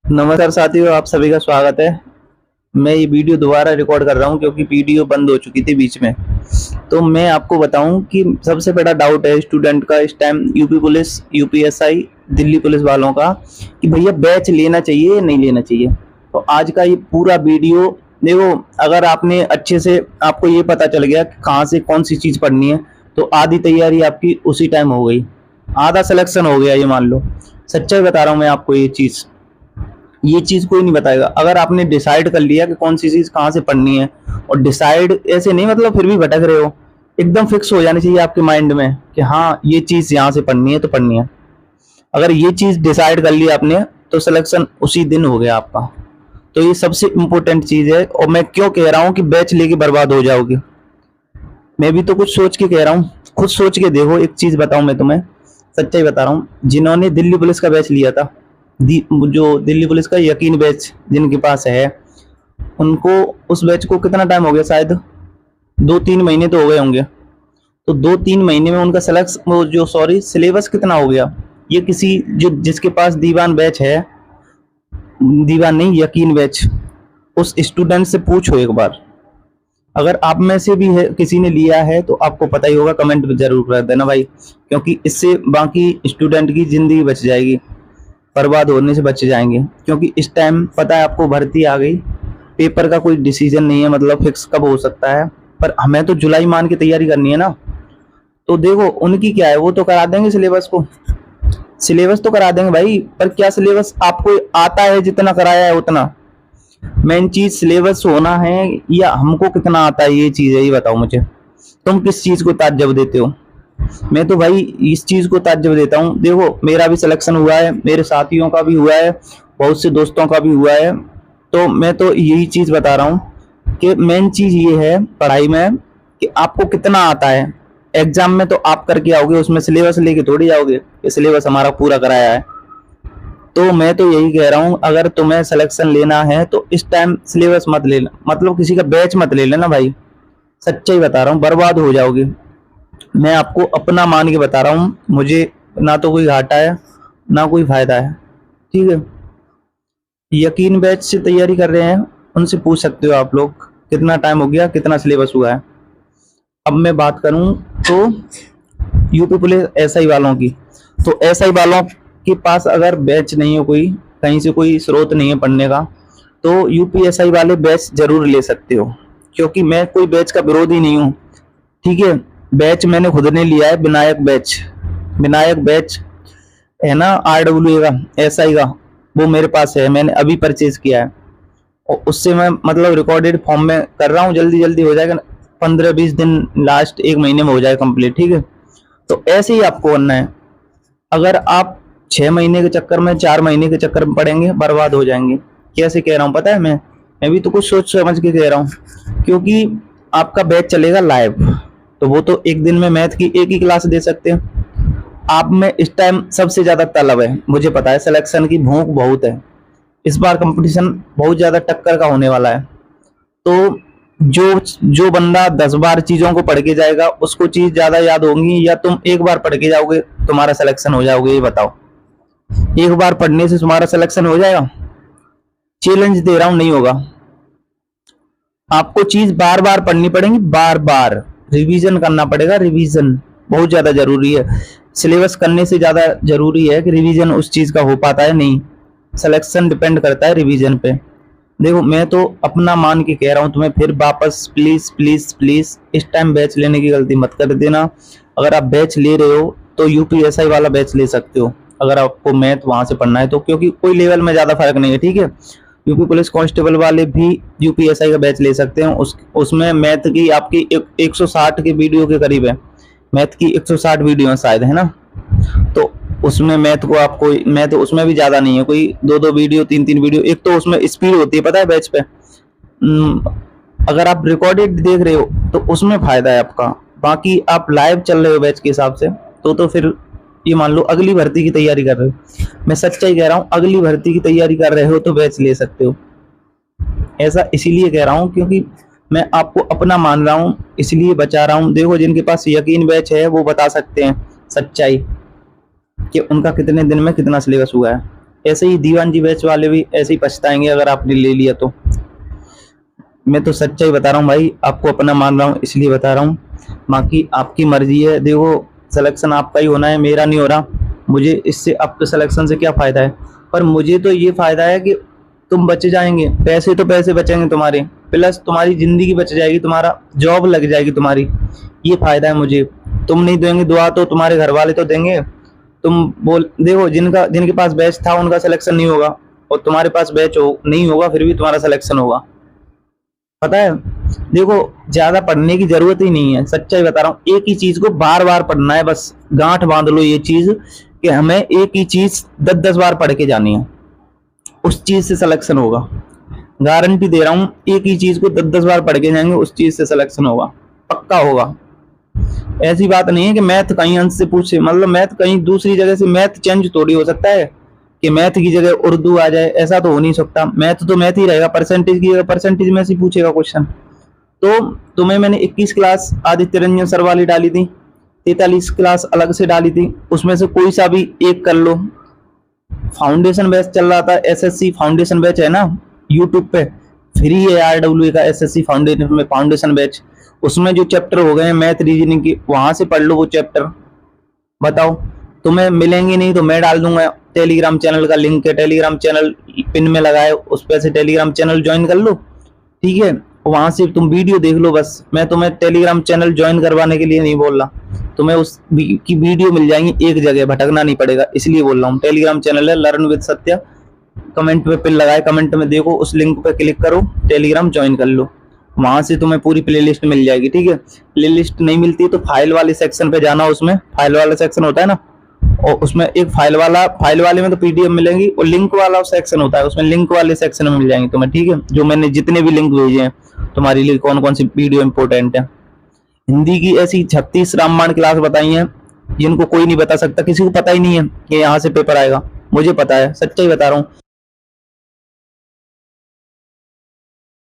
नमस्कार साथियों, आप सभी का स्वागत है। मैं ये वीडियो दोबारा रिकॉर्ड कर रहा हूँ क्योंकि वीडियो बंद हो चुकी थी बीच में। तो मैं आपको बताऊं कि सबसे बड़ा डाउट है स्टूडेंट का इस time UP police, UPSI, Delhi police वालों का कि भैया बैच लेना चाहिए या नहीं लेना चाहिए। तो आज का ये पूरा वीडियो देखो, अगर आपने अच्छे से आपको ये पता चल गया कि कहाँ से कौन सी चीज़ पढ़नी है तो आधी तैयारी आपकी उसी टाइम हो गई, आधा सिलेक्शन हो गया, ये मान लो। सच्चाई बता रहा हूँ मैं आपको। ये चीज कोई नहीं बताएगा। अगर आपने डिसाइड कर लिया कि कौन सी चीज कहाँ से पढ़नी है, और डिसाइड ऐसे नहीं मतलब फिर भी भटक रहे हो, एकदम फिक्स हो जानी चाहिए आपके माइंड में कि हाँ ये चीज यहाँ से पढ़नी है तो पढ़नी है। अगर ये चीज डिसाइड कर ली आपने तो सिलेक्शन उसी दिन हो गया आपका। तो ये सबसे इम्पोर्टेंट चीज है। और मैं क्यों कह रहा हूँ कि बैच लेके बर्बाद हो जाओगे, मैं भी तो कुछ सोच के कह रहा हूँ। खुद सोच के देखो। एक चीज बताऊं मैं तुम्हें, सच्चाई बता रहा हूँ। जिन्होंने दिल्ली पुलिस का बैच लिया था, जो दिल्ली पुलिस का यकीन बैच जिनके पास है, उनको उस बैच को कितना टाइम हो गया, शायद 2-3 महीने तो हो गए होंगे। तो 2-3 महीने में उनका सिलेक्स वो जो सॉरी सिलेबस कितना हो गया। ये किसी जो जिसके पास दीवान बैच है, दीवान नहीं यकीन बैच, उस स्टूडेंट से पूछो एक बार। अगर आप में से भी है किसी ने लिया है तो आपको पता ही होगा, कमेंट में जरूर कर देना भाई, क्योंकि इससे बाकी स्टूडेंट की जिंदगी बच जाएगी, बर्बाद होने से बच जाएंगे। क्योंकि इस टाइम पता है आपको, भर्ती आ गई, पेपर का कोई डिसीजन नहीं है, मतलब फिक्स कब हो सकता है। पर हमें तो जुलाई मान के तैयारी करनी है ना। तो देखो उनकी क्या है, वो तो करा देंगे सिलेबस को, सिलेबस तो करा देंगे भाई। पर क्या सिलेबस आपको आता है जितना कराया है उतना? मेन चीज सिलेबस होना है या हमको कितना आता है, ये चीज है। ये बताओ मुझे, तुम किस चीज को ताज्जुब देते हो? मैं तो भाई इस चीज को ताज्जुब देता हूँ। देखो मेरा भी सिलेक्शन हुआ है, मेरे साथियों का भी हुआ है, बहुत से दोस्तों का भी हुआ है। तो मैं तो यही चीज बता रहा हूँ कि मेन चीज ये है पढ़ाई में कि आपको कितना आता है। एग्जाम में तो आप करके आओगे, उसमें सिलेबस लेके थोड़ी जाओगे कि सिलेबस हमारा पूरा कराया है। तो मैं तो यही कह रहा हूँ, अगर तुम्हें सिलेक्शन लेना है तो इस टाइम सिलेबस मत लेना, मतलब किसी का बैच मत ले लेना भाई। सच्चाई बता रहा हूँ, बर्बाद हो जाओगे। मैं आपको अपना मान के बता रहा हूँ, मुझे ना तो कोई घाटा है ना कोई फायदा है, ठीक है। यकीन बैच से तैयारी कर रहे हैं, उनसे पूछ सकते हो आप लोग कितना टाइम हो गया, कितना सिलेबस हुआ है। अब मैं बात करूं तो यूपी पुलिस एसआई वालों की, तो एसआई वालों के पास अगर बैच नहीं हो, कोई कहीं से कोई स्रोत नहीं है पढ़ने का, तो यूपीएसआई वाले बैच जरूर ले सकते हो। क्योंकि मैं कोई बैच का विरोधी नहीं हूँ, ठीक है। बैच मैंने खुद ने लिया है, विनायक बैच। विनायक बैच है ना, आरडब्ल्यू का, एसआई का, वो मेरे पास है, मैंने अभी परचेज किया है। और उससे मैं मतलब रिकॉर्डेड फॉर्म में कर रहा हूँ, जल्दी जल्दी हो जाएगा, 15-20 दिन, लास्ट 1 महीने में हो जाएगा कंप्लीट, ठीक है। तो ऐसे ही आपको करना है। अगर आप 6 महीने के चक्कर में, 4 महीने के चक्कर में पढ़ेंगे, बर्बाद हो जाएंगे। कैसे कह रहा हूँ पता है? मैं भी तो कुछ सोच समझ के कह रहा हूँ। क्योंकि आपका बैच चलेगा लाइव, तो वो तो एक दिन में मैथ की एक ही क्लास दे सकते हैं। आप में इस टाइम सबसे ज्यादा तलब है, मुझे पता है, सिलेक्शन की भूख बहुत है। इस बार कंपटीशन बहुत ज्यादा टक्कर का होने वाला है। तो जो जो बंदा 10 बार चीजों को पढ़ के जाएगा उसको चीज ज्यादा याद होंगी, या तुम एक बार पढ़ के जाओगे तुम्हारा सिलेक्शन हो जाओगे? ये बताओ, एक बार पढ़ने से तुम्हारा सिलेक्शन हो जाएगा? चैलेंज दे रहा हूं, नहीं होगा। आपको चीज बार बार पढ़नी पड़ेगी, बार बार रिवीजन करना पड़ेगा। रिवीजन बहुत ज्यादा जरूरी है, सिलेबस करने से ज्यादा जरूरी है कि रिवीजन उस चीज का हो पाता है नहीं। सिलेक्शन डिपेंड करता है रिवीजन पे। देखो मैं तो अपना मान के कह रहा हूँ तुम्हें, फिर वापस प्लीज प्लीज प्लीज इस टाइम बैच लेने की गलती मत कर देना। अगर आप बैच ले रहे हो तो यूपीएसआई वाला बैच ले सकते हो, अगर आपको मैथ वहां से पढ़ना है तो, क्योंकि कोई लेवल में ज्यादा फर्क नहीं है, ठीक है। यूपी पुलिस कांस्टेबल वाले भी यूपीएसआई का बैच ले सकते हैं। उसमें मैथ की आपकी 160 के वीडियो के करीब है, मैथ की 160 वीडियो है शायद, है ना। तो उसमें मैथ को आपको, मैथ उसमें भी ज्यादा नहीं है, कोई 2-2 वीडियो, 3-3 वीडियो। एक तो उसमें स्पीड होती है पता है बैच पे। अगर आप रिकॉर्डेड देख रहे हो तो उसमें फायदा है आपका। बाकी आप लाइव चल रहे हो बैच के हिसाब से, तो फिर ये मान लो अगली भर्ती की तैयारी कर रहे हो, मैं सच्चाई कह रहा हूँ, अगली भर्ती की तैयारी कर रहे हो तो बैच ले सकते हो। ऐसा इसीलिए कह रहा हूँ क्योंकि मैं आपको अपना मान रहा हूँ, इसलिए बचा रहा हूँ। देखो जिनके पास यकीन बैच है वो बता सकते हैं सच्चाई कि उनका कितने दिन में कितना सिलेबस हुआ है। ऐसे ही दीवान जी बैच वाले भी ऐसे ही पछताएंगे अगर आपने ले लिया तो। मैं तो सच्चाई बता रहा हूँ भाई, आपको अपना मान रहा हूँ इसलिए बता रहा हूँ, बाकी आपकी मर्जी है। देखो सिलेक्शन आपका ही होना है, मेरा नहीं हो रहा। मुझे इससे आपके सिलेक्शन से क्या फ़ायदा है, पर मुझे तो ये फ़ायदा है कि तुम बच जाएंगे, पैसे तो पैसे बचेंगे तुम्हारे, प्लस तुम्हारी ज़िंदगी बच जाएगी, तुम्हारा जॉब लग जाएगी तुम्हारी, ये फ़ायदा है मुझे। तुम नहीं देंगे दुआ तो तुम्हारे घर वाले तो देंगे। तुम बोल देखो, जिनके पास बैच था उनका सिलेक्शन नहीं होगा, और तुम्हारे पास बैच हो नहीं होगा फिर भी तुम्हारा सिलेक्शन होगा। पता है, देखो ज्यादा पढ़ने की जरूरत ही नहीं है, सच्चाई बता रहा हूँ। एक ही चीज को बार बार पढ़ना है, बस गांठ बांध लो ये चीज कि हमें एक ही चीज 10-10 बार पढ़ के जानी है, उस चीज से सिलेक्शन होगा। गारंटी दे रहा हूँ, एक ही चीज को 10-10 बार पढ़ के जाएंगे उस चीज से सिलेक्शन होगा, पक्का होगा। ऐसी बात नहीं है कि मैथ कहीं अंश से पूछे, मतलब मैथ कहीं दूसरी जगह से मैथ चेंज थोड़ी हो सकता है कि मैथ की जगह उर्दू आ जाए, ऐसा तो हो नहीं सकता। मैथ तो मैथ ही रहेगा, परसेंटेज की जगह परसेंटेज में से पूछेगा क्वेश्चन। तो तुम्हें मैंने 21 क्लास आदित्य रंजन सर वाली डाली थी, 43 क्लास अलग से डाली थी, उसमें से कोई सा भी एक कर लो। फाउंडेशन बैच चल रहा था, एसएससी फाउंडेशन बैच है ना यूट्यूब पे, फ्री है RWA का एसएससी फाउंडेशन बैच। उसमें जो चैप्टर हो गए हैं मैथ रीजनिंग की, वहां से पढ़ लो वो चैप्टर। बताओ, तुम्हें मिलेंगे नहीं तो मैं डाल दूंगा, टेलीग्राम चैनल का लिंक है, टेलीग्राम चैनल पिन में लगाए, उस पर से टेलीग्राम चैनल ज्वाइन कर लो, ठीक है। वहां से तुम वीडियो देख लो बस। मैं तुम्हें टेलीग्राम चैनल ज्वाइन करवाने के लिए नहीं बोल रहा, तुम्हें उस की वीडियो मिल जाएंगी एक जगह, भटकना नहीं पड़ेगा, इसलिए बोल रहा हूँ। टेलीग्राम चैनल है लर्न विद सत्या, कमेंट में पिन लगाए, कमेंट में देखो, उस लिंक पे क्लिक करो, टेलीग्राम ज्वाइन कर लो, वहां से तुम्हें पूरी प्लेलिस्ट मिल जाएगी, ठीक है। प्लेलिस्ट नहीं मिलती तो फाइल वाले सेक्शन पे जाना, उसमें फाइल वाला सेक्शन होता है ना, और उसमें एक फाइल वाले में तो पीडीएफ मिलेंगी, और लिंक वाला सेक्शन होता है, उसमें लिंक वाले सेक्शन में मिल जाएंगे तुम्हें, ठीक है। जो मैंने जितने भी लिंक भेजे हैं तुम्हारे लिए, कौन कौन सी वीडियो इंपॉर्टेंट है। हिंदी की ऐसी 36 रामबाण क्लास बताई है जिनको कोई नहीं बता सकता, किसी को पता ही नहीं है कि यहाँ से पेपर आएगा। मुझे पता है, सच्चाई बता रहा हूँ।